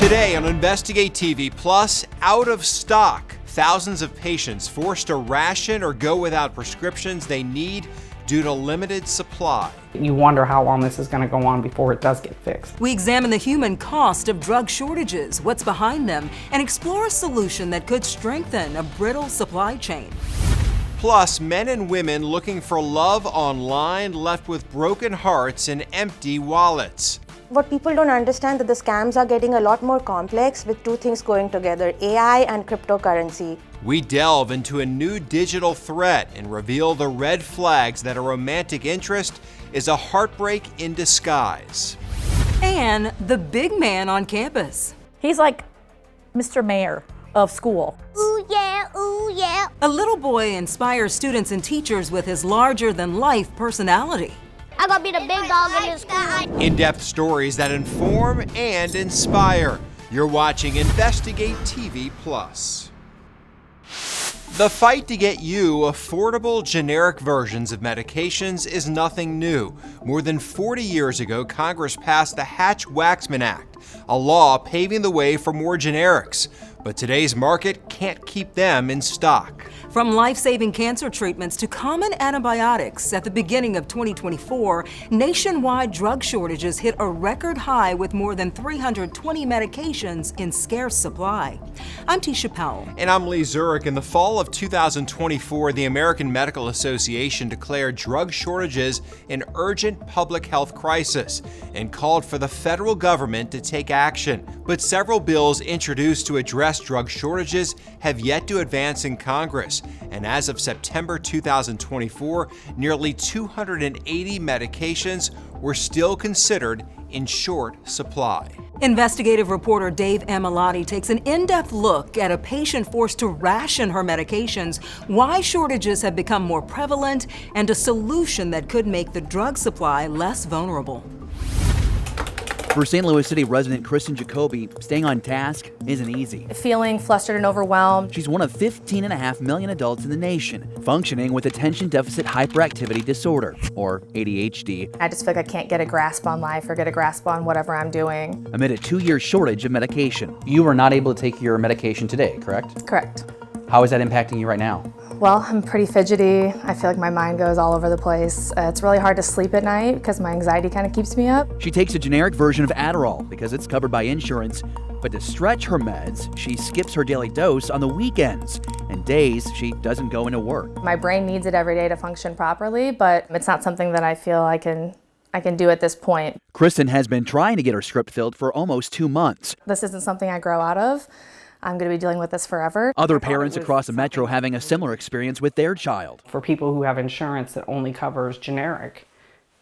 Today on Investigate TV Plus, out of stock. Thousands of patients forced to ration or go without prescriptions they need due to limited supply. You wonder how long this is going to go on before it does get fixed. We examine the human cost of drug shortages, what's behind them, and explore a solution that could strengthen a brittle supply chain. Plus, men and women looking for love online left with broken hearts and empty wallets. What people don't understand that the scams are getting a lot more complex with two things going together, AI and cryptocurrency. We delve into a new digital threat and reveal the red flags that a romantic interest is a heartbreak in disguise. And the big man on campus. He's like Mr. Mayor of school. Ooh yeah, ooh yeah. A little boy inspires students and teachers with his larger-than-life personality. I gotta be the big dog in this school. In-depth stories that inform and inspire. You're watching Investigate TV Plus. The fight to get you affordable generic versions of medications is nothing new. More than 40 years ago, Congress passed the Hatch-Waxman Act, a law paving the way for more generics. But today's market can't keep them in stock. From life-saving cancer treatments to common antibiotics, at the beginning of 2024, nationwide drug shortages hit a record high with more than 320 medications in scarce supply. I'm Tisha Powell. And I'm Lee Zurich. In the fall of 2024, the American Medical Association declared drug shortages an urgent public health crisis and called for the federal government to take action. But several bills introduced to address drug shortages have yet to advance in Congress. And as of September 2024, nearly 280 medications were still considered in short supply. Investigative reporter Dave Amilati takes an in-depth look at a patient forced to ration her medications, why shortages have become more prevalent, and a solution that could make the drug supply less vulnerable. For St. Louis City resident Kristen Jacoby, staying on task isn't easy. Feeling flustered and overwhelmed. She's one of 15.5 million adults in the nation functioning with attention deficit hyperactivity disorder, or ADHD. I just feel like I can't get a grasp on life or get a grasp on whatever I'm doing. Amid a 2-year shortage of medication. You are not able to take your medication today, correct? Correct. How is that impacting you right now? Well, I'm pretty fidgety. I feel like my mind goes all over the place. It's really hard to sleep at night because my anxiety kind of keeps me up. She takes a generic version of Adderall because it's covered by insurance, but to stretch her meds, she skips her daily dose on the weekends and days she doesn't go into work. My brain needs it every day to function properly, but it's not something that I feel I can do at this point. Kristen has been trying to get her script filled for almost 2 months. This isn't something I grow out of. I'm going to be dealing with this forever. Other parents across the metro having a similar experience with their child. For people who have insurance that only covers generic,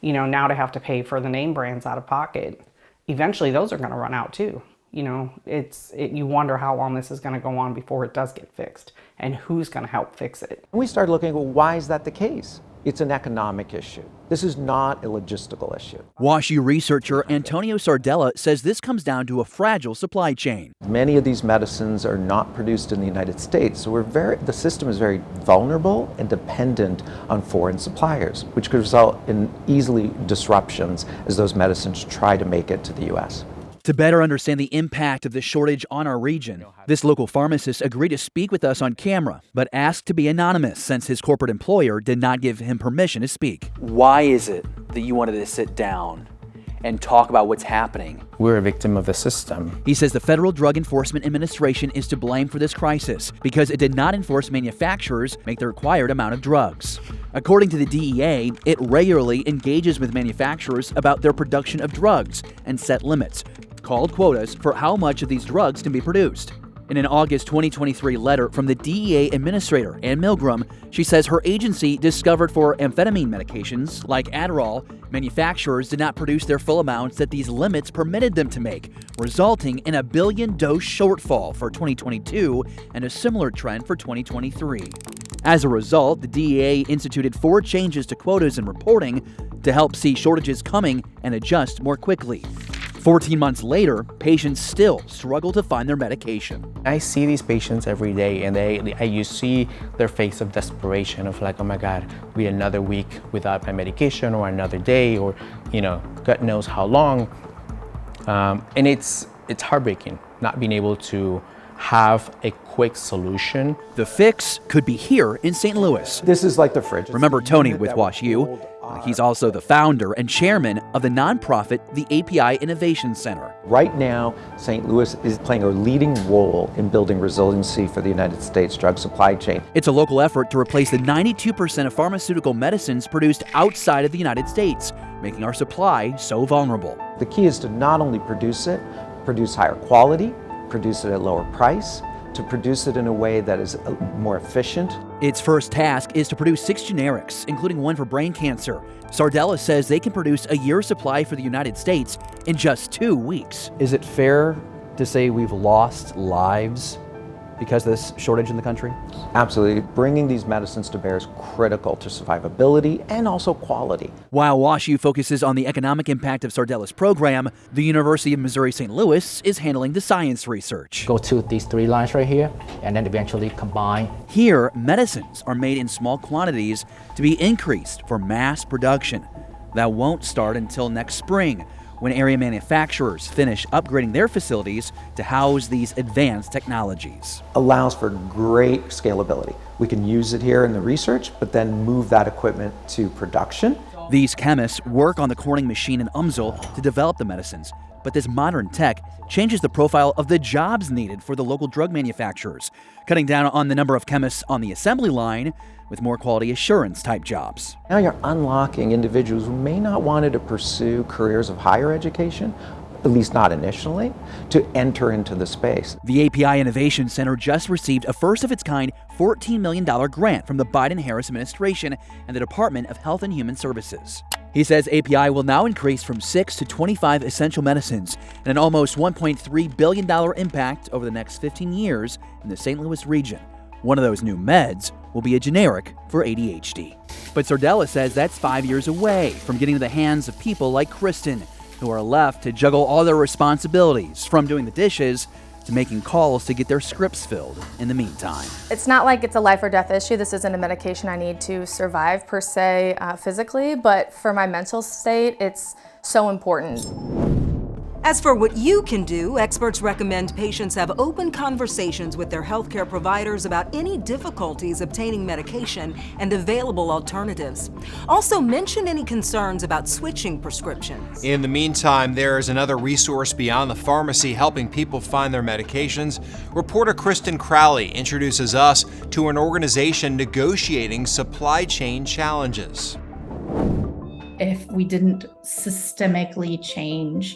now to have to pay for the name brands out of pocket, eventually those are going to run out too. You wonder how long this is going to go on before it does get fixed and who's going to help fix it. We started looking at, well, why is that the case? It's an economic issue. This is not a logistical issue. WashU researcher Antonio Sardella says this comes down to a fragile supply chain. Many of these medicines are not produced in the United States, so the system is very vulnerable and dependent on foreign suppliers, which could result in easily disruptions as those medicines try to make it to the U.S. To better understand the impact of the shortage on our region, this local pharmacist agreed to speak with us on camera, but asked to be anonymous since his corporate employer did not give him permission to speak. Why is it that you wanted to sit down and talk about what's happening? We're a victim of the system. He says the Federal Drug Enforcement Administration is to blame for this crisis because it did not enforce manufacturers make the required amount of drugs. According to the DEA, it regularly engages with manufacturers about their production of drugs and set limits, called quotas, for how much of these drugs can be produced. In an August 2023 letter from the DEA administrator, Ann Milgram, she says her agency discovered for amphetamine medications like Adderall, manufacturers did not produce their full amounts that these limits permitted them to make, resulting in a billion-dose shortfall for 2022 and a similar trend for 2023. As a result, the DEA instituted 4 changes to quotas and reporting to help see shortages coming and adjust more quickly. 14 months later, patients still struggle to find their medication. I see these patients every day, and you see their face of desperation of like, oh my God, we another week without my medication, or another day, or God knows how long. And it's heartbreaking not being able to have a quick solution. The fix could be here in St. Louis. This is like the fridge. Remember Tony with WashU? He's also the founder and chairman of the nonprofit, the API Innovation Center. Right now, St. Louis is playing a leading role in building resiliency for the United States drug supply chain. It's a local effort to replace the 92% of pharmaceutical medicines produced outside of the United States, making our supply so vulnerable. The key is to not only produce it, produce higher quality, produce it at lower price, to produce it in a way that is more efficient. Its first task is to produce 6 generics, including one for brain cancer. Sardella says they can produce a year's supply for the United States in just 2 weeks. Is it fair to say we've lost lives because of this shortage in the country? Absolutely. Bringing these medicines to bear is critical to survivability and also quality. While WashU focuses on the economic impact of Sardella's program, the University of Missouri-St. Louis is handling the science research. Go to these 3 lines right here and then eventually combine. Here, medicines are made in small quantities to be increased for mass production. That won't start until next spring, when area manufacturers finish upgrading their facilities to house these advanced technologies. Allows for great scalability. We can use it here in the research, but then move that equipment to production. These chemists work on the Corning machine in UMSL to develop the medicines, but this modern tech changes the profile of the jobs needed for the local drug manufacturers, cutting down on the number of chemists on the assembly line with more quality assurance type jobs. Now you're unlocking individuals who may not want to pursue careers of higher education, at least not initially, to enter into the space. The API Innovation Center just received a first-of-its-kind $14 million grant from the Biden-Harris administration and the Department of Health and Human Services. He says API will now increase from 6 to 25 essential medicines and an almost $1.3 billion impact over the next 15 years in the St. Louis region. One of those new meds will be a generic for ADHD. But Sardella says that's 5 years away from getting to the hands of people like Kristen, who are left to juggle all their responsibilities, from doing the dishes to making calls to get their scripts filled in the meantime. It's not like it's a life or death issue. This isn't a medication I need to survive per se physically, but for my mental state, it's so important. As for what you can do, experts recommend patients have open conversations with their healthcare providers about any difficulties obtaining medication and available alternatives. Also, mention any concerns about switching prescriptions. In the meantime, there is another resource beyond the pharmacy helping people find their medications. Reporter Kristen Crowley introduces us to an organization negotiating supply chain challenges. If we didn't systemically change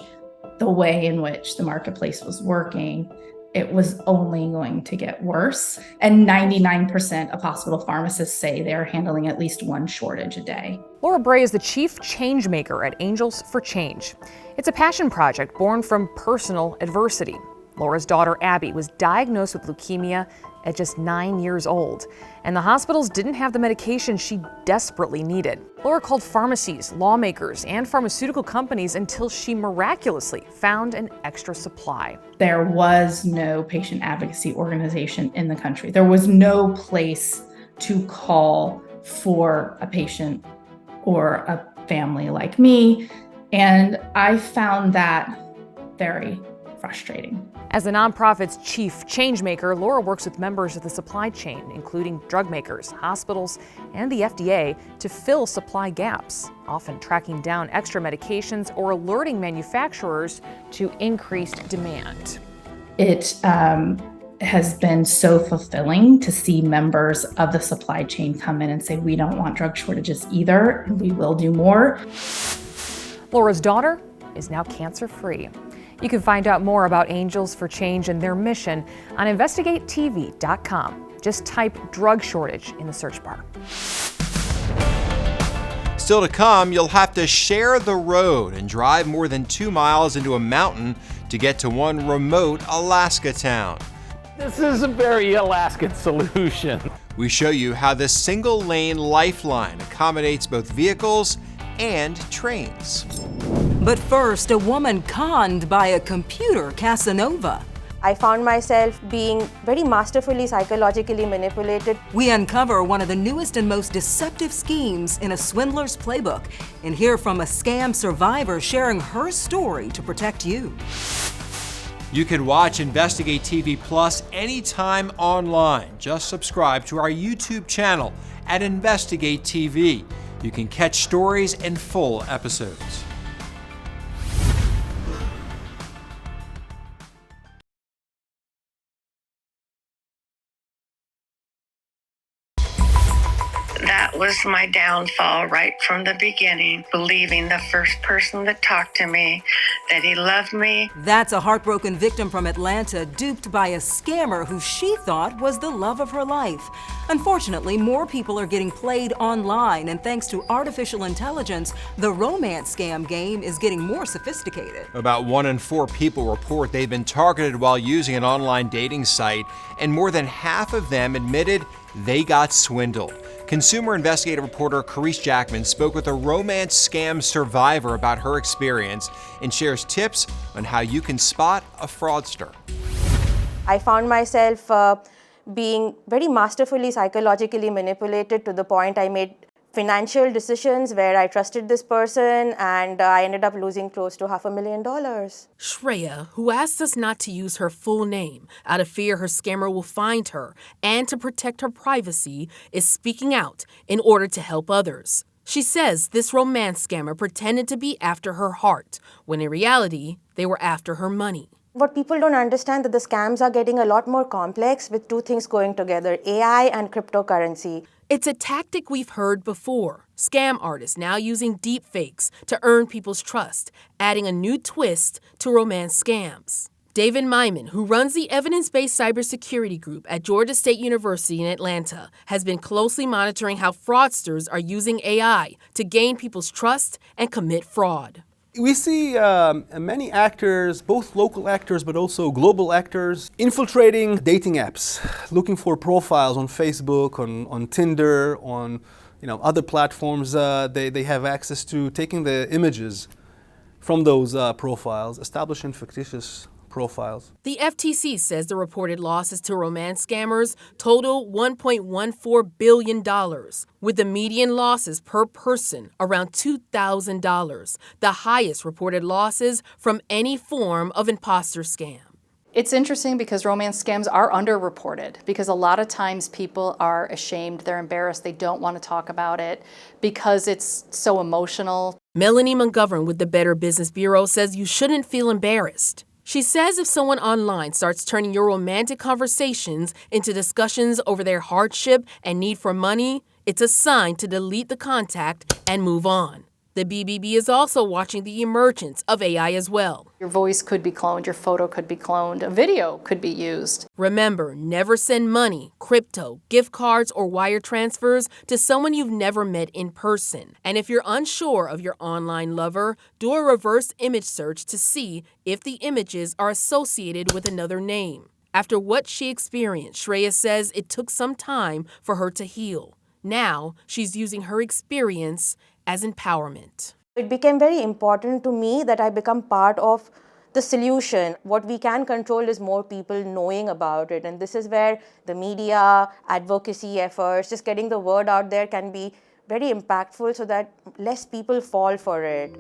the way in which the marketplace was working, it was only going to get worse. And 99% of hospital pharmacists say they're handling at least one shortage a day. Laura Bray is the chief change maker at Angels for Change. It's a passion project born from personal adversity. Laura's daughter, Abby, was diagnosed with leukemia at just 9 years old, and the hospitals didn't have the medication she desperately needed. Laura called pharmacies, lawmakers, and pharmaceutical companies until she miraculously found an extra supply. There was no patient advocacy organization in the country. There was no place to call for a patient or a family like me, and I found that very frustrating. As the nonprofit's chief changemaker, Laura works with members of the supply chain, including drug makers, hospitals, and the FDA, to fill supply gaps, often tracking down extra medications or alerting manufacturers to increased demand. It has been so fulfilling to see members of the supply chain come in and say, we don't want drug shortages either, and we will do more. Laura's daughter is now cancer-free. You can find out more about Angels for Change and their mission on InvestigateTV.com. Just type drug shortage in the search bar. Still to come, you'll have to share the road and drive more than 2 miles into a mountain to get to one remote Alaska town. This is a very Alaskan solution. We show you how this single-lane lifeline accommodates both vehicles and trains. But first, a woman conned by a computer Casanova. I found myself being very masterfully psychologically manipulated. We uncover one of the newest and most deceptive schemes in a swindler's playbook and hear from a scam survivor sharing her story to protect you. You can watch Investigate TV Plus anytime online. Just subscribe to our YouTube channel at Investigate TV. You can catch stories and full episodes. That was my downfall right from the beginning, believing the first person that talked to me that he loved me. That's a heartbroken victim from Atlanta, duped by a scammer who she thought was the love of her life. Unfortunately, more people are getting played online, and thanks to artificial intelligence, the romance scam game is getting more sophisticated. About 1 in 4 people report they've been targeted while using an online dating site, and more than half of them admitted they got swindled. Consumer investigative reporter Carice Jackman spoke with a romance scam survivor about her experience and shares tips on how you can spot a fraudster. I found myself being very masterfully psychologically manipulated to the point I made financial decisions where I trusted this person and I ended up losing close to $500,000. Shreya, who asked us not to use her full name out of fear her scammer will find her and to protect her privacy, is speaking out in order to help others. She says this romance scammer pretended to be after her heart, when in reality, they were after her money. What people don't understand that the scams are getting a lot more complex with two things going together, AI and cryptocurrency. It's a tactic we've heard before. Scam artists now using deep fakes to earn people's trust, adding a new twist to romance scams. David Myman, who runs the evidence-based cybersecurity group at Georgia State University in Atlanta, has been closely monitoring how fraudsters are using AI to gain people's trust and commit fraud. We see many actors, both local actors but also global actors, infiltrating dating apps, looking for profiles on Facebook, on Tinder, on other platforms they have access to, taking the images from those profiles, establishing fictitious profiles. The FTC says the reported losses to romance scammers total $1.14 billion, with the median losses per person around $2,000, the highest reported losses from any form of imposter scam. It's interesting because romance scams are underreported because a lot of times people are ashamed, they're embarrassed, they don't want to talk about it because it's so emotional. Melanie McGovern with the Better Business Bureau says you shouldn't feel embarrassed. She says if someone online starts turning your romantic conversations into discussions over their hardship and need for money, it's a sign to delete the contact and move on. The BBB is also watching the emergence of AI as well. Your voice could be cloned, your photo could be cloned, a video could be used. Remember, never send money, crypto, gift cards, or wire transfers to someone you've never met in person. And if you're unsure of your online lover, do a reverse image search to see if the images are associated with another name. After what she experienced, Shreya says it took some time for her to heal. Now, she's using her experience as empowerment. It became very important to me that I become part of the solution. What we can control is more people knowing about it. And this is where the media, advocacy efforts, just getting the word out there can be very impactful so that less people fall for it.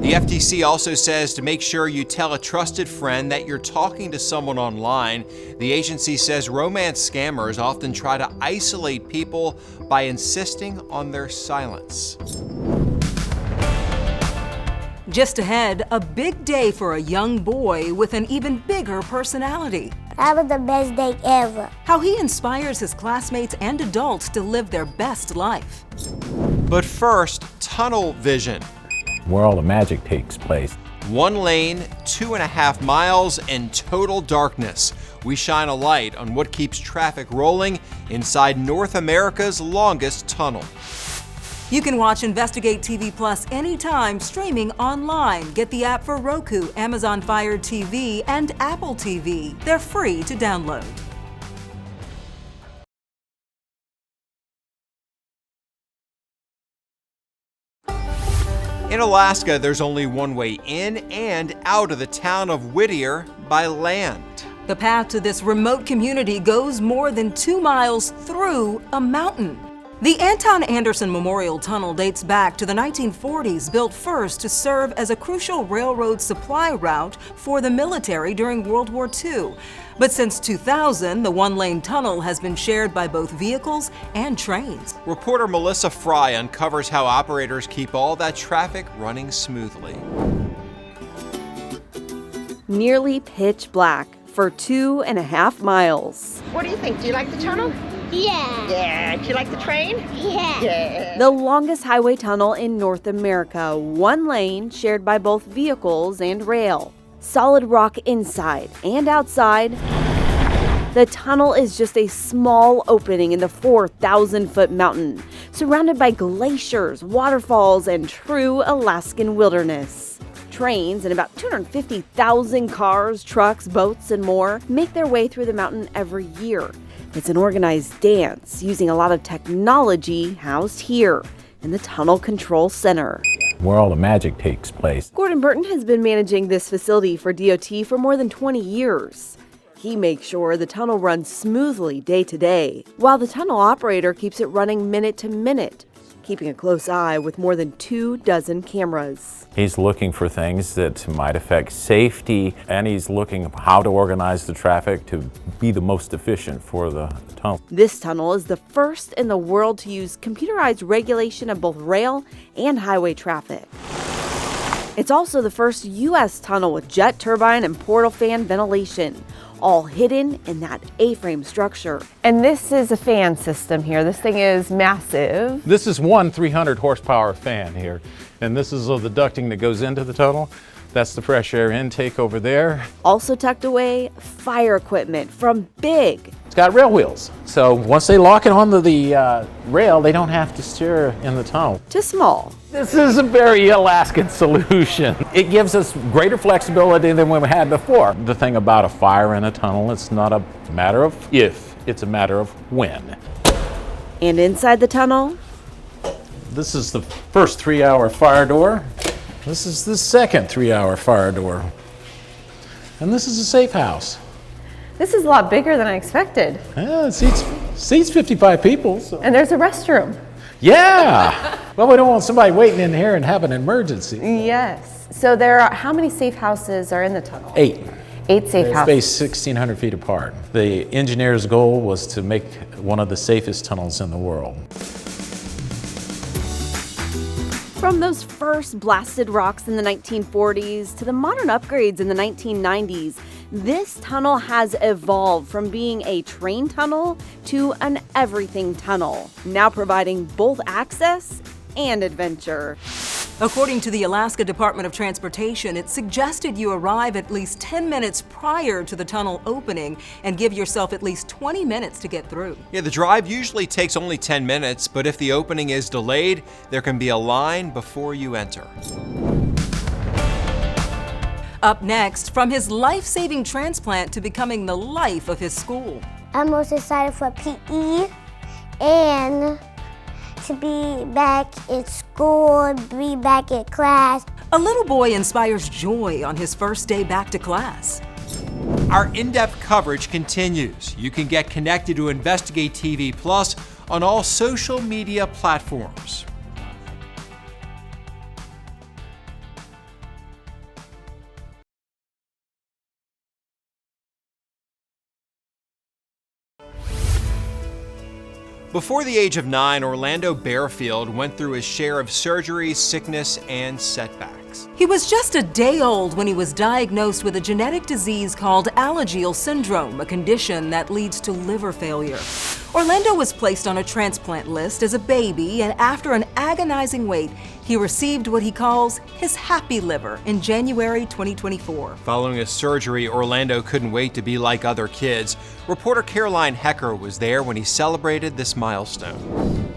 The FTC also says to make sure you tell a trusted friend that you're talking to someone online. The agency says romance scammers often try to isolate people by insisting on their silence. Just ahead, a big day for a young boy with an even bigger personality. That was the best day ever. How he inspires his classmates and adults to live their best life. But first, tunnel vision. Where all the magic takes place. 1 lane, 2.5 miles, and total darkness. We shine a light on what keeps traffic rolling inside North America's longest tunnel. You can watch Investigate TV Plus anytime, streaming online. Get the app for Roku, Amazon Fire TV, and Apple TV. They're free to download. In Alaska, there's only one way in and out of the town of Whittier by land. The path to this remote community goes more than 2 miles through a mountain. The Anton Anderson Memorial Tunnel dates back to the 1940s, built first to serve as a crucial railroad supply route for the military during World War II. But since 2000, the one-lane tunnel has been shared by both vehicles and trains. Reporter Melissa Fry uncovers how operators keep all that traffic running smoothly. Nearly pitch black for 2.5 miles. What do you think? Do you like the tunnel? Yeah. Yeah. Do you like the train? Yeah. The longest highway tunnel in North America, one lane shared by both vehicles and rail. Solid rock inside and outside. The tunnel is just a small opening in the 4,000-foot mountain, surrounded by glaciers, waterfalls, and true Alaskan wilderness. Trains and about 250,000 cars, trucks, boats, and more make their way through the mountain every year. It's an organized dance using a lot of technology housed here in the Tunnel Control Center. Where all the magic takes place. Gordon Burton has been managing this facility for DOT for more than 20 years. He makes sure the tunnel runs smoothly day to day, while the tunnel operator keeps it running minute to minute, keeping a close eye with more than 24 cameras. He's looking for things that might affect safety, and he's looking how to organize the traffic to be the most efficient for the tunnel. This tunnel is the first in the world to use computerized regulation of both rail and highway traffic. It's also the first U.S. tunnel with jet turbine and portal fan ventilation, all hidden in that A-frame structure. And this is a fan system here. This thing is massive. This is one 300 horsepower fan here, and this is the ducting that goes into the tunnel. That's the fresh air intake over there. Also tucked away, fire equipment from big. It's got rail wheels, so once they lock it onto the rail, they don't have to steer in the tunnel. To small. This is a very Alaskan solution. It gives us greater flexibility than we had before. The thing about a fire in a tunnel, it's not a matter of if, it's a matter of when. And inside the tunnel? This is the first 3-hour fire door. This is the second 3-hour fire door. And this is a safe house. This is a lot bigger than I expected. Yeah, it seats 55 people. So. And there's a restroom. Yeah! Well, we don't want somebody waiting in here and have an emergency. Yes. So there are, how many safe houses are in the tunnel? 8. 8 safe houses. Spaced 1,600 feet apart. The engineer's goal was to make one of the safest tunnels in the world. From those first blasted rocks in the 1940s to the modern upgrades in the 1990s, this tunnel has evolved from being a train tunnel to an everything tunnel, now providing both access and adventure. According to the Alaska Department of Transportation, it's suggested you arrive at least 10 minutes prior to the tunnel opening and give yourself at least 20 minutes to get through. Yeah, the drive usually takes only 10 minutes, but if the opening is delayed, there can be a line before you enter. Up next, from his life-saving transplant to becoming the life of his school. I'm most excited for PE and to be back in school, be back in class. A little boy inspires joy on his first day back to class. Our in-depth coverage continues. You can get connected to Investigate TV Plus on all social media platforms. Before the age of 9, Orlando Bearfield went through his share of surgeries, sickness, and setbacks. He was just a day old when he was diagnosed with a genetic disease called Alagille syndrome, a condition that leads to liver failure. Orlando was placed on a transplant list as a baby, and after an agonizing wait, he received what he calls his happy liver in January 2024. Following his surgery, Orlando couldn't wait to be like other kids. Reporter Caroline Hecker was there when he celebrated this milestone.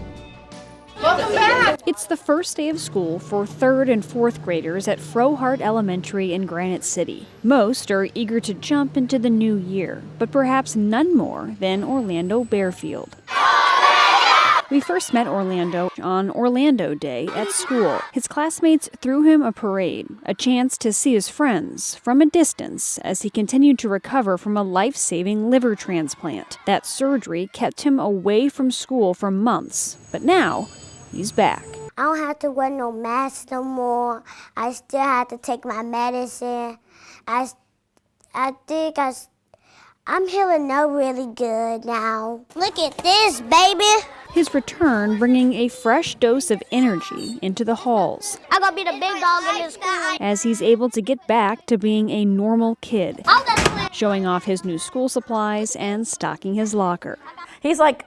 Welcome back! It's the first day of school for 3rd and 4th graders at Frohart Elementary in Granite City. Most are eager to jump into the new year, but perhaps none more than Orlando Bearfield. We first met Orlando on Orlando Day at school. His classmates threw him a parade, a chance to see his friends from a distance as he continued to recover from a life-saving liver transplant. That surgery kept him away from school for months, but now he's back. I don't have to wear no mask no more. I still have to take my medicine. I think I'm healing up really good now. Look at this, baby. His return bringing a fresh dose of energy into the halls. I'm gonna be the big dog in this school. As he's able to get back to being a normal kid, showing off his new school supplies and stocking his locker. He's like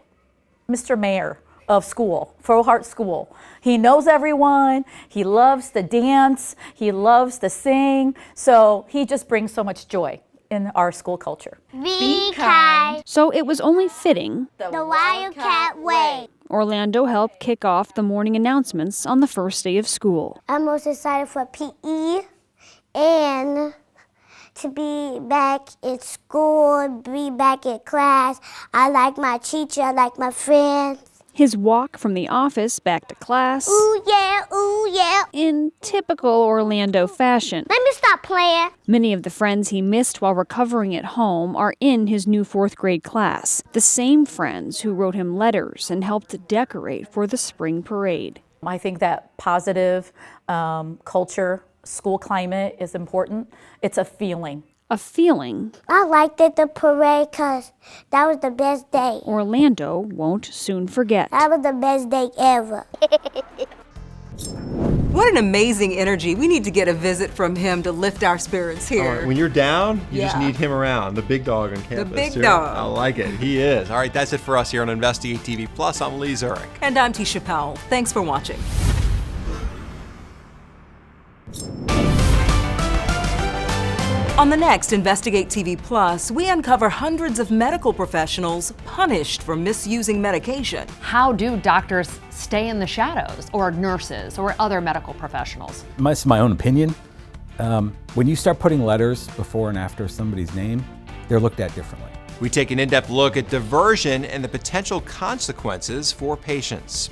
Mr. Mayor of school, Frohart School. He knows everyone, he loves to dance, he loves to sing, so he just brings so much joy in our school culture. Be kind. So it was only fitting The Wildcat Way. Orlando helped kick off the morning announcements on the first day of school. I'm most excited for PE and to be back in school, be back in class. I like my teacher, I like my friends. His walk from the office back to class. Ooh yeah, in typical Orlando fashion. Let me stop playing. Many of the friends he missed while recovering at home are in his new 4th grade class. The same friends who wrote him letters and helped decorate for the spring parade. I think that positive culture, school climate is important. It's a feeling. A feeling I liked it, the parade, because that was the best day. Orlando won't soon forget. That was the best day ever. What an amazing energy. We need to get a visit from him to lift our spirits here. All right, when you're down, you just need him around, the big dog on campus. The big too. dog. I like it. He is. All right, that's it for us here on Investigate TV Plus. I'm Lee Zurich. And I'm Tisha Powell. Thanks for watching. On the next Investigate TV Plus, we uncover hundreds of medical professionals punished for misusing medication. How do doctors stay in the shadows, or nurses, or other medical professionals? This is my own opinion. When you start putting letters before and after somebody's name, they're looked at differently. We take an in-depth look at diversion and the potential consequences for patients.